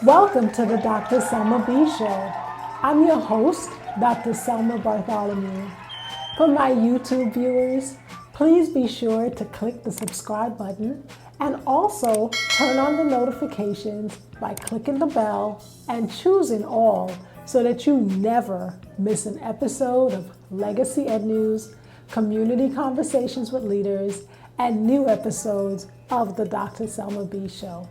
Welcome to the Dr. Selma B Show. I'm your host, Dr. Selma Bartholomew. For my YouTube viewers, please be sure to click the subscribe button and also turn on the notifications by clicking the bell and choosing all so that you never miss an episode of Legacy Ed News, Community Conversations with Leaders, and new episodes of the Dr. Selma B Show.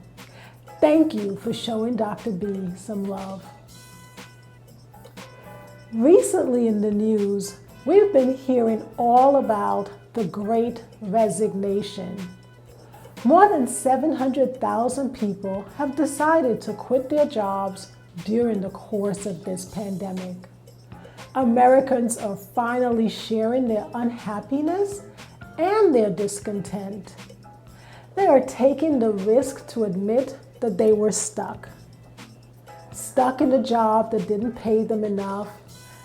Thank you for showing Dr. B some love. Recently in the news, we've been hearing all about the Great Resignation. More than 700,000 people have decided to quit their jobs during the course of this pandemic. Americans are finally sharing their unhappiness and their discontent. They are taking the risk to admit that they were stuck in a job that didn't pay them enough,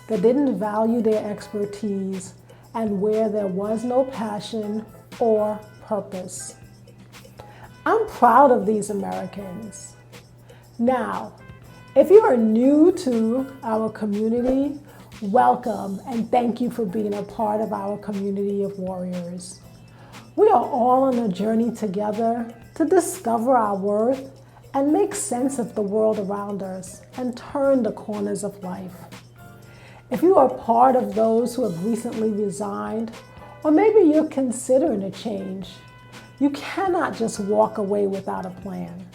that didn't value their expertise, and where there was no passion or purpose. I'm proud of these Americans. Now, if you are new to our community, welcome and thank you for being a part of our community of warriors. We are all on a journey together to discover our worth and make sense of the world around us and turn the corners of life. If you are part of those who have recently resigned, or maybe you're considering a change, you cannot just walk away without a plan.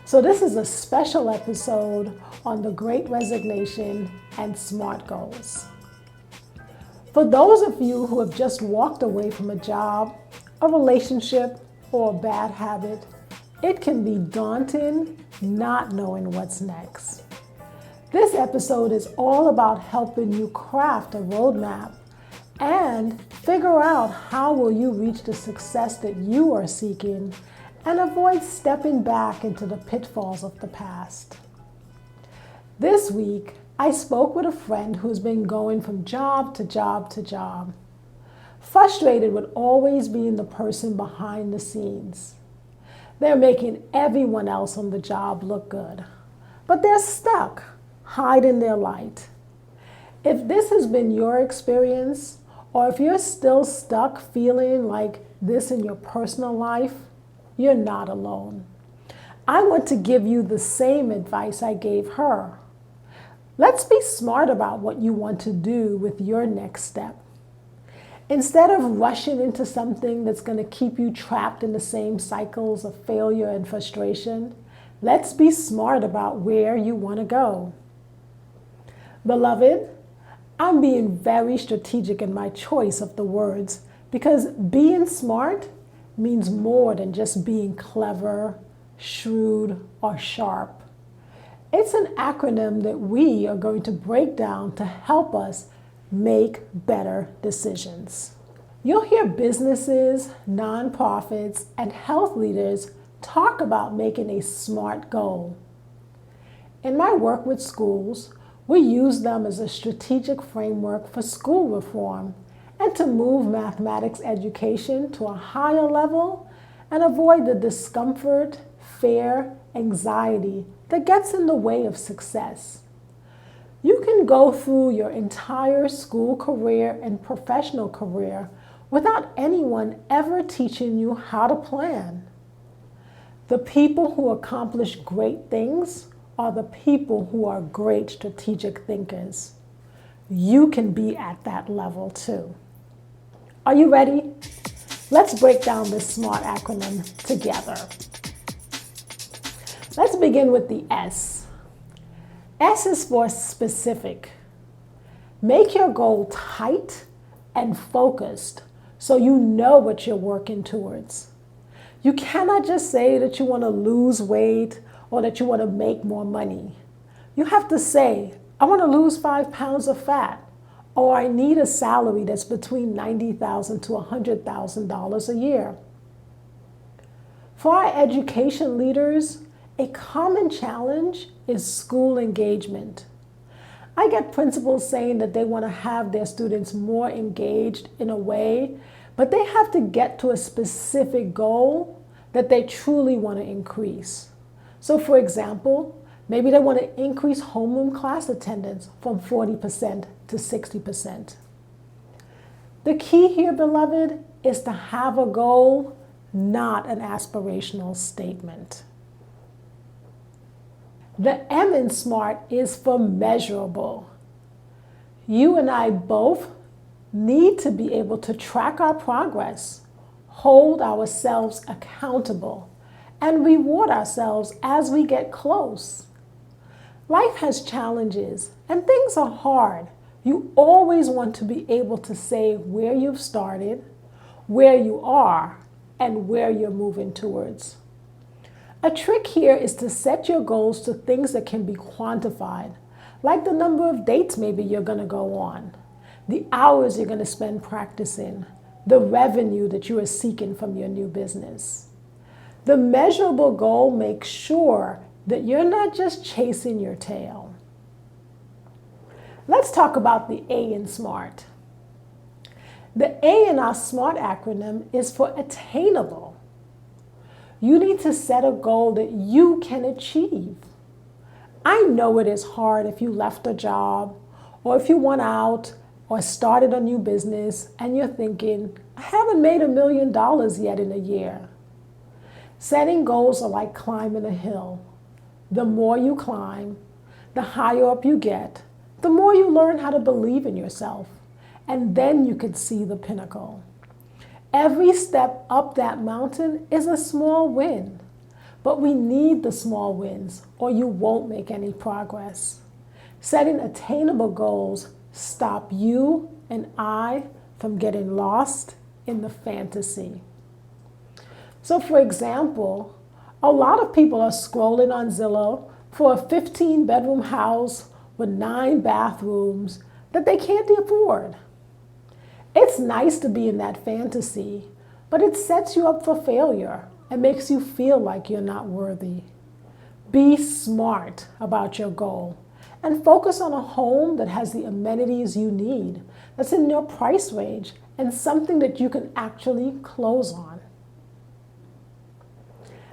So this is a special episode on the Great Resignation and SMART goals. For those of you who have just walked away from a job, a relationship, or a bad habit, it can be daunting not knowing what's next. This episode is all about helping you craft a roadmap and figure out how will you reach the success that you are seeking and avoid stepping back into the pitfalls of the past. This week, I spoke with a friend who's been going from job to job to job, frustrated with always being the person behind the scenes. They're making everyone else on the job look good, but they're stuck, hiding their light. If this has been your experience, or if you're still stuck feeling like this in your personal life, you're not alone. I want to give you the same advice I gave her. Let's be smart about what you want to do with your next step. Instead of rushing into something that's going to keep you trapped in the same cycles of failure and frustration, let's be smart about where you want to go. Beloved, I'm being very strategic in my choice of the words because being smart means more than just being clever, shrewd, or sharp. It's an acronym that we are going to break down to help us make better decisions. You'll hear businesses, nonprofits, and health leaders talk about making a SMART goal. In my work with schools, we use them as a strategic framework for school reform and to move mathematics education to a higher level and avoid the discomfort, fear, anxiety that gets in the way of success. You can go through your entire school career and professional career without anyone ever teaching you how to plan. The people who accomplish great things are the people who are great strategic thinkers. You can be at that level too. Are you ready? Let's break down this SMART acronym together. Let's begin with the S. S is for specific. Make your goal tight and focused so you know what you're working towards. You cannot just say that you want to lose weight or that you want to make more money. You have to say, I want to lose 5 pounds of fat, or I need a salary that's between $90,000 to $100,000 a year. For our education leaders, a common challenge is school engagement. I get principals saying that they want to have their students more engaged in a way, but they have to get to a specific goal that they truly want to increase. So for example, Maybe they want to increase homeroom class attendance from 40% to 60%. The key here, beloved, is to have a goal, not an aspirational statement. The M in SMART is for measurable. You and I both need to be able to track our progress, hold ourselves accountable, and reward ourselves as we get close. Life has challenges and things are hard. You always want to be able to say where you've started, where you are, and where you're moving towards. A trick here is to set your goals to things that can be quantified, like the number of dates maybe you're going to go on, the hours you're going to spend practicing, the revenue that you are seeking from your new business. The measurable goal makes sure that you're not just chasing your tail. Let's talk about the A in SMART. The A in our SMART acronym is for attainable. You need to set a goal that you can achieve. I know it is hard if you left a job, or if you went out or started a new business and you're thinking, I haven't made $1 million yet in a year. Setting goals are like climbing a hill. The more you climb, the higher up you get, the more you learn how to believe in yourself, and then you can see the pinnacle. Every step up that mountain is a small win, but we need the small wins or you won't make any progress. Setting attainable goals stop you and I from getting lost in the fantasy. So for example, a lot of people are scrolling on Zillow for a 15-bedroom house with 9 bathrooms that they can't afford. It's nice to be in that fantasy, but it sets you up for failure and makes you feel like you're not worthy. Be smart about your goal and focus on a home that has the amenities you need, that's in your price range, and something that you can actually close on.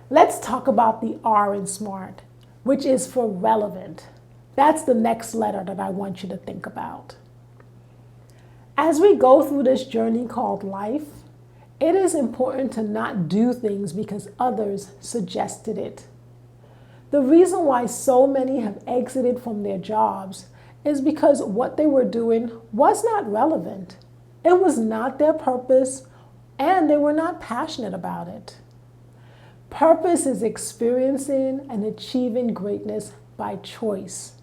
Let's talk about the R in SMART, which is for relevant. That's the next letter that I want you to think about. As we go through this journey called life, it is important to not do things because others suggested it. The reason why so many have exited from their jobs is because what they were doing was not relevant. It was not their purpose, and they were not passionate about it. Purpose is experiencing and achieving greatness by choice.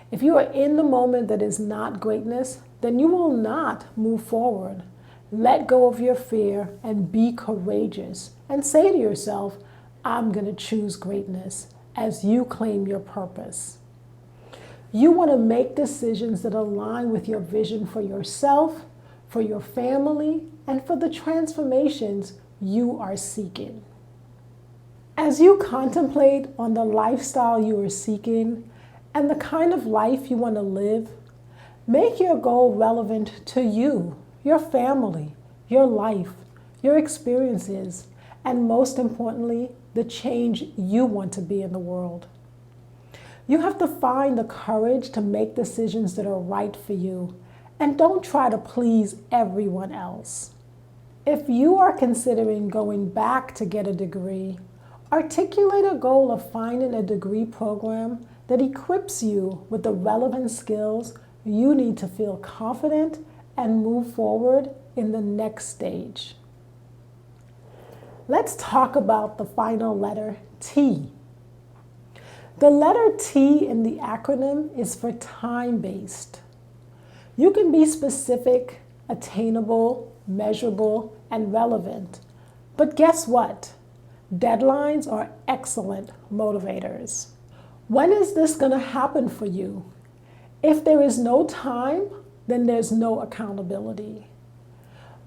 If you are in the moment that is not greatness, then you will not move forward. Let go of your fear and be courageous and say to yourself, I'm going to choose greatness as you claim your purpose. You want to make decisions that align with your vision for yourself, for your family, and for the transformations you are seeking. As you contemplate on the lifestyle you are seeking and the kind of life you want to live, make your goal relevant to you, your family, your life, your experiences, and most importantly, the change you want to be in the world. You have to find the courage to make decisions that are right for you, and don't try to please everyone else. If you are considering going back to get a degree, articulate a goal of finding a degree program that equips you with the relevant skills you need to feel confident and move forward in the next stage. Let's talk about the final letter, T. The letter T in the acronym is for time-based. You can be specific, attainable, measurable, and relevant. But guess what? Deadlines are excellent motivators. When is this going to happen for you? If there is no time, then there's no accountability.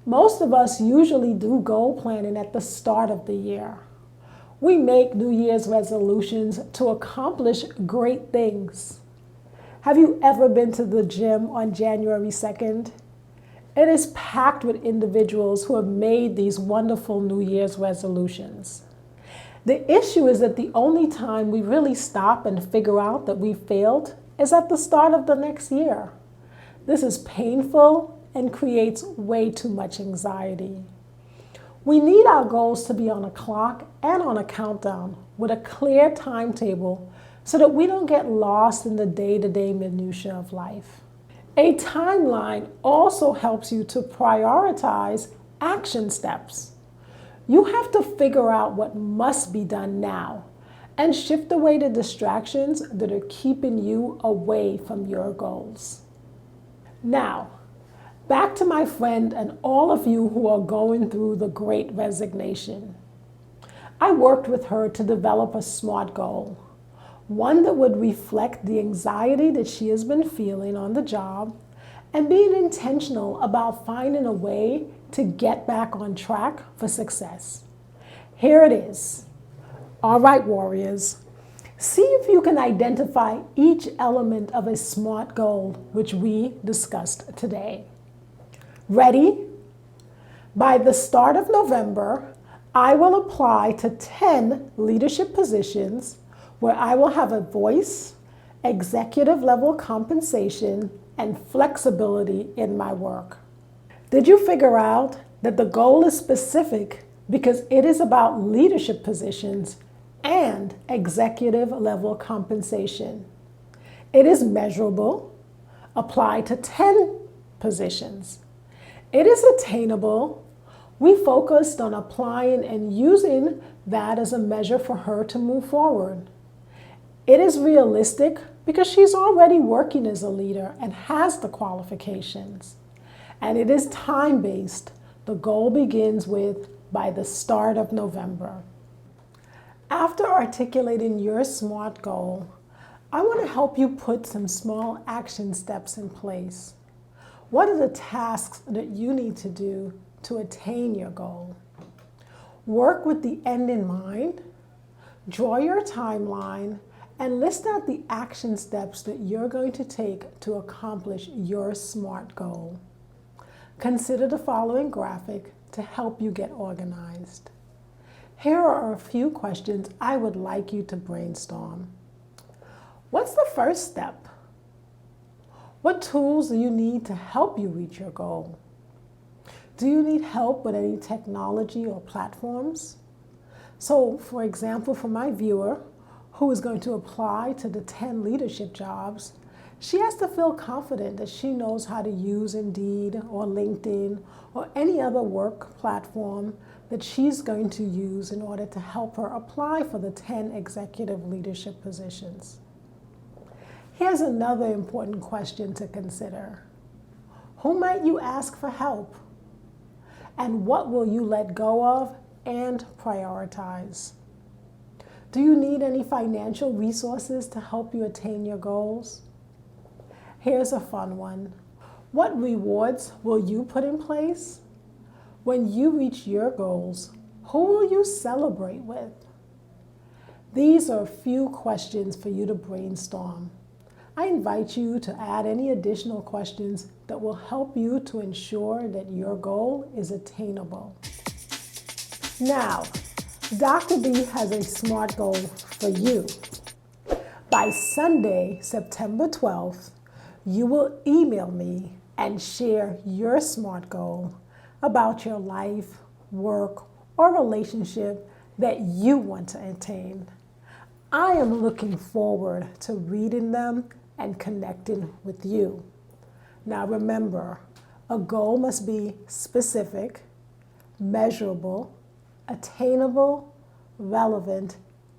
Most of us usually do goal planning at the start of the year. We make New Year's resolutions to accomplish great things. Have you ever been to the gym on January 2nd? It is packed with individuals who have made these wonderful New Year's resolutions. The issue is that the only time we really stop and figure out that we failed is at the start of the next year. This is painful and creates way too much anxiety. We need our goals to be on a clock and on a countdown with a clear timetable so that we don't get lost in the day-to-day minutia of life. A timeline also helps you to prioritize action steps. You have to figure out what must be done now and shift away the distractions that are keeping you away from your goals. Now, back to my friend and all of you who are going through the Great Resignation. I worked with her to develop a SMART goal, one that would reflect the anxiety that she has been feeling on the job and being intentional about finding a way to get back on track for success. Here it is. All right, warriors. See if you can identify each element of a SMART goal which we discussed today. Ready? By the start of November, I will apply to 10 leadership positions where I will have a voice, executive level compensation, and flexibility in my work. Did you figure out that the goal is specific because it is about leadership positions and executive level compensation? It is measurable, apply to 10 positions. It is attainable. We focused on applying and using that as a measure for her to move forward. It is realistic because she's already working as a leader and has the qualifications. And it is time-based. The goal begins with by the start of November. After articulating your SMART goal, I want to help you put some small action steps in place. What are the tasks that you need to do to attain your goal? Work with the end in mind, draw your timeline, and list out the action steps that you're going to take to accomplish your SMART goal. Consider the following graphic to help you get organized. Here are a few questions I would like you to brainstorm. What's the first step? What tools do you need to help you reach your goal? Do you need help with any technology or platforms? So, for example, for my viewer who is going to apply to the 10 leadership jobs, she has to feel confident that she knows how to use Indeed or LinkedIn or any other work platform that she's going to use in order to help her apply for the 10 executive leadership positions. Here's another important question to consider. Who might you ask for help? And what will you let go of and prioritize? Do you need any financial resources to help you attain your goals? Here's a fun one. What rewards will you put in place? When you reach your goals, who will you celebrate with? These are a few questions for you to brainstorm. I invite you to add any additional questions that will help you to ensure that your goal is attainable. Now, Dr. B has a SMART goal for you. By Sunday, September 12th, you will email me and share your SMART goal about your life, work, or relationship that you want to attain. I am looking forward to reading them and connecting with you. Now remember, a goal must be specific, measurable, attainable, relevant,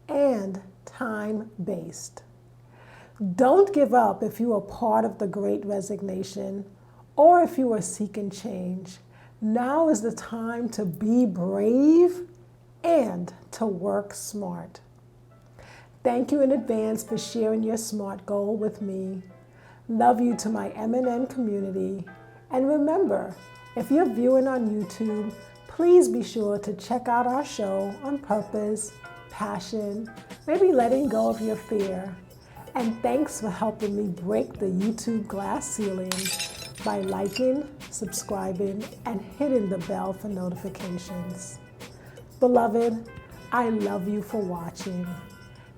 and time-based. Don't give up if you are part of the Great Resignation or if you are seeking change. Now is the time to be brave and to work smart. Thank you in advance for sharing your SMART goal with me. Love you to my M&N community. And remember, if you're viewing on YouTube, please be sure to check out our show on purpose, passion, maybe letting go of your fear. And thanks for helping me break the YouTube glass ceiling by liking, subscribing, and hitting the bell for notifications. Beloved, I love you for watching.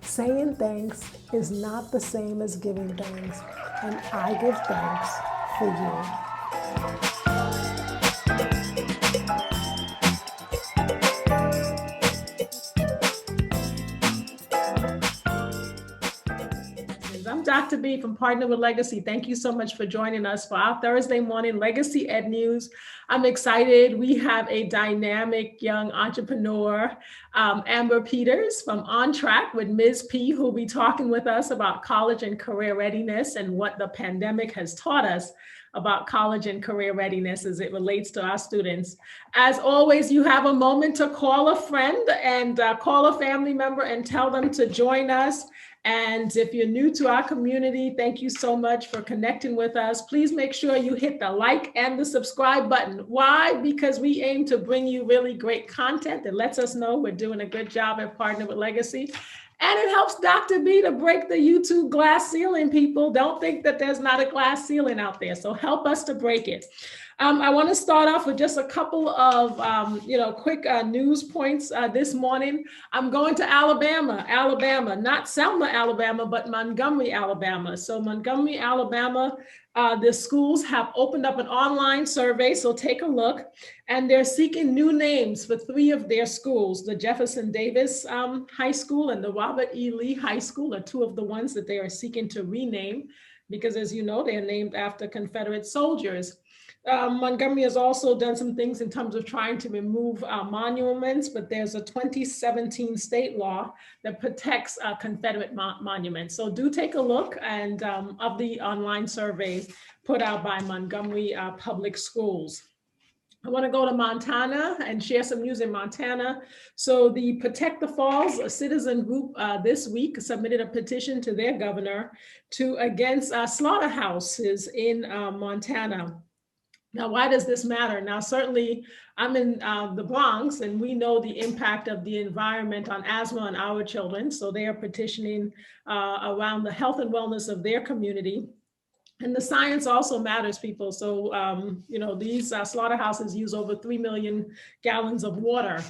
Saying thanks is not the same as giving thanks, and I give thanks for you. I'm Dr. B from Partner with Legacy. Thank you so much for joining us for our Thursday morning Legacy Ed News. I'm excited. We have a dynamic young entrepreneur, Amber Peters from On Track with Ms. P, who will be talking with us about college and career readiness and what the pandemic has taught us about college and career readiness as it relates to our students. As always, you have a moment to call a friend and call a family member and tell them to join us. And if you're new to our community, thank you so much for connecting with us. Please make sure you hit the like and the subscribe button. Why? Because we aim to bring you really great content that lets us know we're doing a good job at Partner with Legacy. And it helps Dr. B to break the YouTube glass ceiling, people. Don't think that there's not a glass ceiling out there. So help us to break it. I want to start off with just a couple of, quick news points this morning. I'm going to Alabama, not Selma, Alabama, but Montgomery, Alabama. So Montgomery, Alabama, the schools have opened up an online survey, so take a look. And they're seeking new names for 3 of their schools. The Jefferson Davis High School and the Robert E. Lee High School are 2 of the ones that they are seeking to rename because, as you know, they're named after Confederate soldiers. Montgomery has also done some things in terms of trying to remove monuments, but there's a 2017 state law that protects Confederate monuments. So do take a look and of the online survey put out by Montgomery Public Schools. I want to go to Montana and share some news in Montana. So the Protect the Falls, a citizen group this week submitted a petition to their governor against slaughterhouses in Montana. Now, why does this matter? Now, certainly I'm in the Bronx and we know the impact of the environment on asthma on our children. So they are petitioning around the health and wellness of their community. And the science also matters, people. So, these slaughterhouses use over 3 million gallons of water.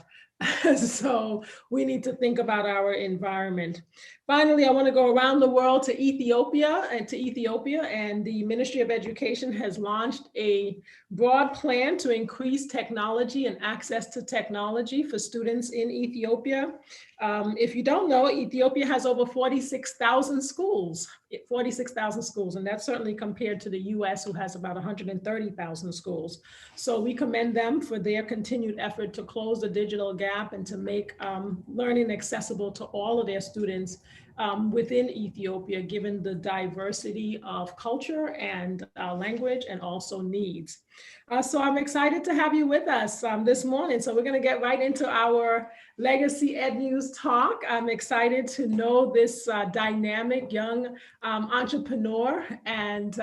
So we need to think about our environment. Finally, I want to go around the world to Ethiopia. And the Ministry of Education has launched a broad plan to increase technology and access to technology for students in Ethiopia. If you don't know, Ethiopia has over 46,000 schools, and that's certainly compared to the US, who has about 130,000 schools. So we commend them for their continued effort to close the digital gap and to make learning accessible to all of their students within Ethiopia, given the diversity of culture and language and also needs. So I'm excited to have you with us this morning. So we're going to get right into our Legacy Ed News talk. I'm excited to know this dynamic young entrepreneur and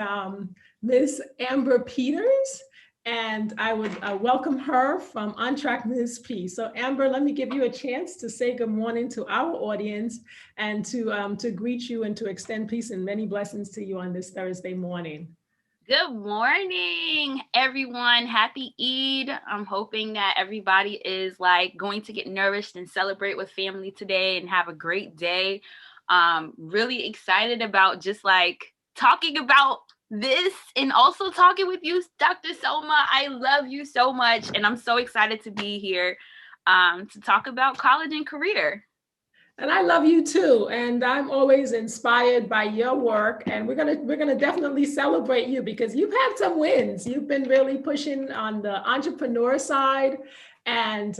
Ms. Amber Peters. And I would welcome her from On Track Ms. P. So Amber, let me give you a chance to say good morning to our audience and to greet you and to extend peace and many blessings to you on this Thursday morning. Good morning, everyone. Happy Eid. I'm hoping that everybody is going to get nourished and celebrate with family today and have a great day. Really excited about just talking about this and also talking with you, Dr. Selma. I love you so much, and I'm so excited to be here to talk about college and career. And I love you too. And I'm always inspired by your work. And we're gonna definitely celebrate you because you've had some wins. You've been really pushing on the entrepreneur side and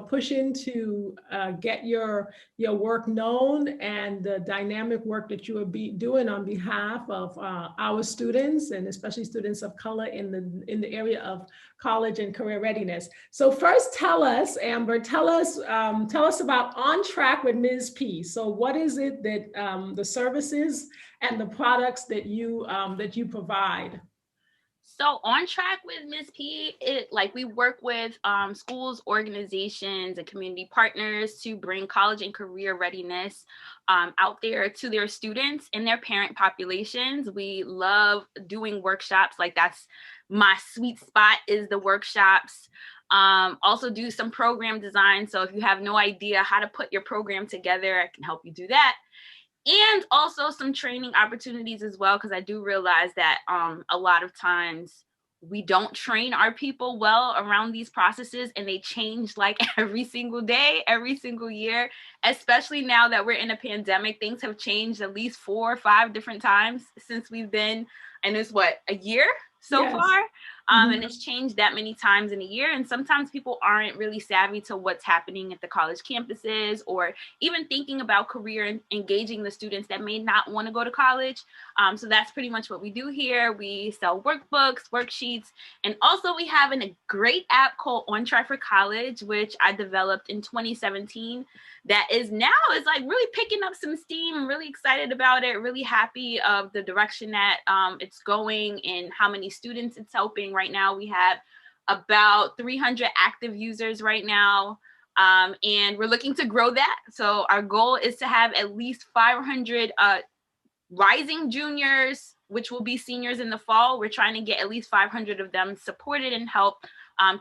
pushing to get your work known and the dynamic work that you are doing on behalf of our students and especially students of color in the area of college and career readiness. So first, tell us, Amber, tell us about On Track with Ms. P. So what is it that the services and the products that you provide? So On Track with Ms. P, we work with schools, organizations, and community partners to bring college and career readiness out there to their students and their parent populations. We love doing workshops. That's my sweet spot, is the workshops. Also do some program design. So if you have no idea how to put your program together, I can help you do that. And also some training opportunities as well, because I do realize that a lot of times we don't train our people well around these processes, and they change like every single day, every single year, especially now that we're in a pandemic. Things have changed at least 4 or 5 different times since we've been, and it's what, a year so Yes. far? And it's changed that many times in a year. And sometimes people aren't really savvy to what's happening at the college campuses, or even thinking about career and engaging the students that may not want to go to college. So that's pretty much what we do here. We sell workbooks, worksheets, and also we have a great app called On Track for College, which I developed in 2017. That is like really picking up some steam. I'm really excited about it, really happy of the direction that it's going and how many students it's helping. Right now we have about 300 active users right now, and we're looking to grow that. So our goal is to have at least 500 rising juniors, which will be seniors in the fall. We're trying to get at least 500 of them supported and helped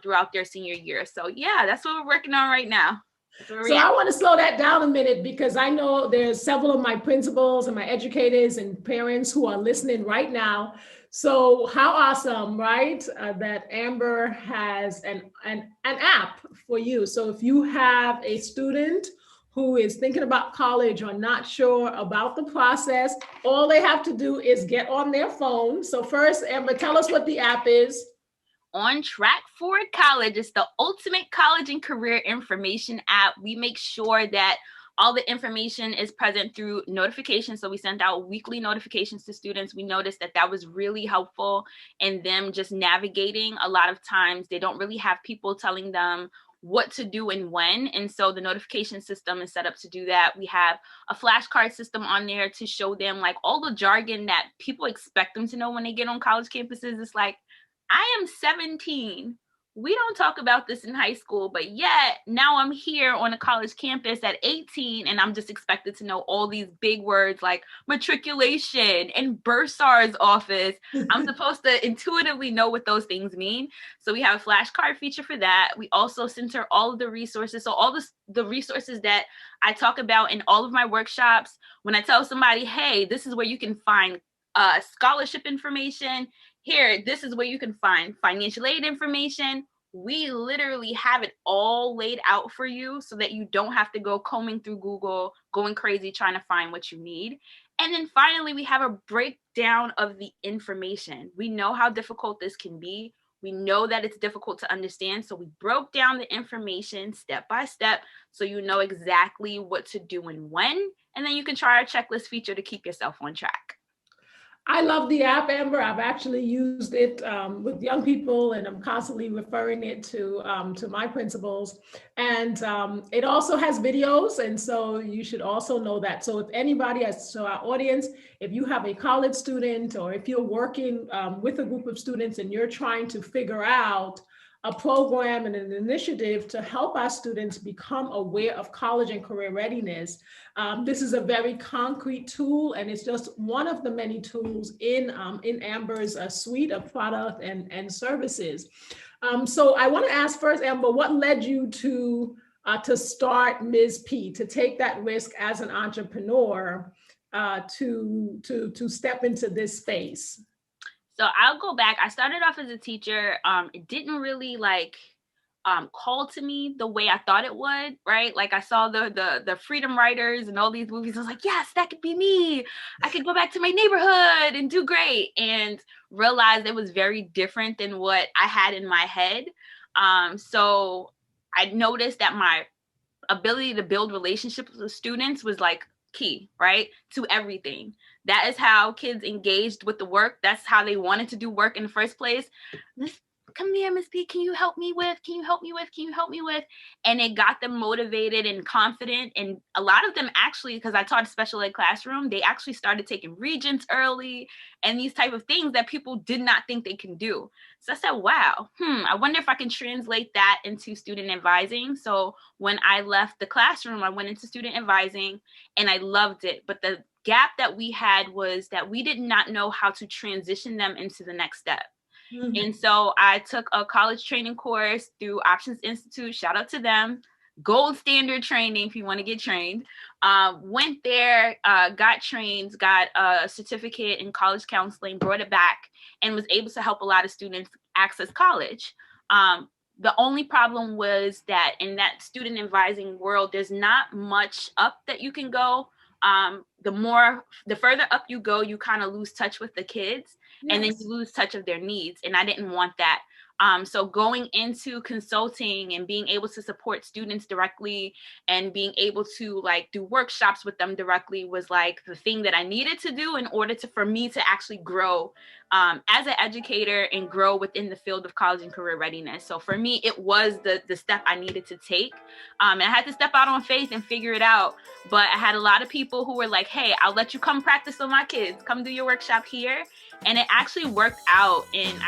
throughout their senior year. So yeah, that's what we're working on right now. So I want to slow that down a minute, because I know there's several of my principals and my educators and parents who are listening right now. So how awesome, right? That Amber has an app for you. So if you have a student who is thinking about college or not sure about the process, all they have to do is get on their phone. So first, Amber, tell us what the app is. On Track for College is the ultimate college and career information app. We make sure that all the information is present through notifications. So we send out weekly notifications to students. We noticed that that was really helpful in them just navigating. A lot of times they don't really have people telling them what to do and when. And so the notification system is set up to do that. We have a flashcard system on there to show them like all the jargon that people expect them to know when they get on college campuses. It's like, I am 17. We don't talk about this in high school, but yet now I'm here on a college campus at 18, and I'm just expected to know all these big words like matriculation and bursar's office. I'm supposed to intuitively know what those things mean. So we have a flashcard feature for that. We also center all of the resources. So all the resources that I talk about in all of my workshops, when I tell somebody, hey, this is where you can find scholarship information, here, this is where you can find financial aid information. We literally have it all laid out for you so that you don't have to go combing through Google, going crazy trying to find what you need. And then finally, we have a breakdown of the information. We know how difficult this can be. We know that it's difficult to understand. So we broke down the information step by step so you know exactly what to do and when. And then you can try our checklist feature to keep yourself on track. I love the app, Amber. I've actually used it with young people, and I'm constantly referring it to my principals. And it also has videos, and so you should also know that. So if anybody, so our audience, if you have a college student, or if you're working with a group of students and you're trying to figure out a program and an initiative to help our students become aware of college and career readiness, this is a very concrete tool, and it's just one of the many tools in Amber's suite of product and services. So I want to ask first, Amber, what led you to start Ms. P, to take that risk as an entrepreneur, to step into this space? So I'll go back. I started off as a teacher. It didn't really call to me the way I thought it would, right? Like I saw the freedom riders and all these movies. I was like, yes, that could be me. I could go back to my neighborhood and do great, and realized it was very different than what I had in my head. So I noticed that my ability to build relationships with students was like key, right, to everything. That is how kids engaged with the work. That's how they wanted to do work in the first place. Come here, Ms. P, can you help me with? And it got them motivated and confident. And a lot of them actually, because I taught a special ed classroom, they actually started taking regents early and these type of things that people did not think they can do. So I said, wow, I wonder if I can translate that into student advising. So when I left the classroom, I went into student advising and I loved it. But the gap that we had was that we did not know how to transition them into the next step. And so I took a college training course through Options Institute. Shout out to them. Gold standard training if you want to get trained. Went there, got trained, got a certificate in college counseling, brought it back, and was able to help a lot of students access college. The only problem was that in that student advising world, there's not much up that you can go. The further up you go, you kind of lose touch with the kids. Yes. And then you lose touch of their needs. And I didn't want that. So going into consulting and being able to support students directly and being able to like do workshops with them directly was like the thing that I needed to do in order for me to actually grow as an educator and grow within the field of college and career readiness. So for me, it was the step I needed to take. And I had to step out on faith and figure it out. But I had a lot of people who were like, hey, I'll let you come practice with my kids. Come do your workshop here. And it actually worked out. And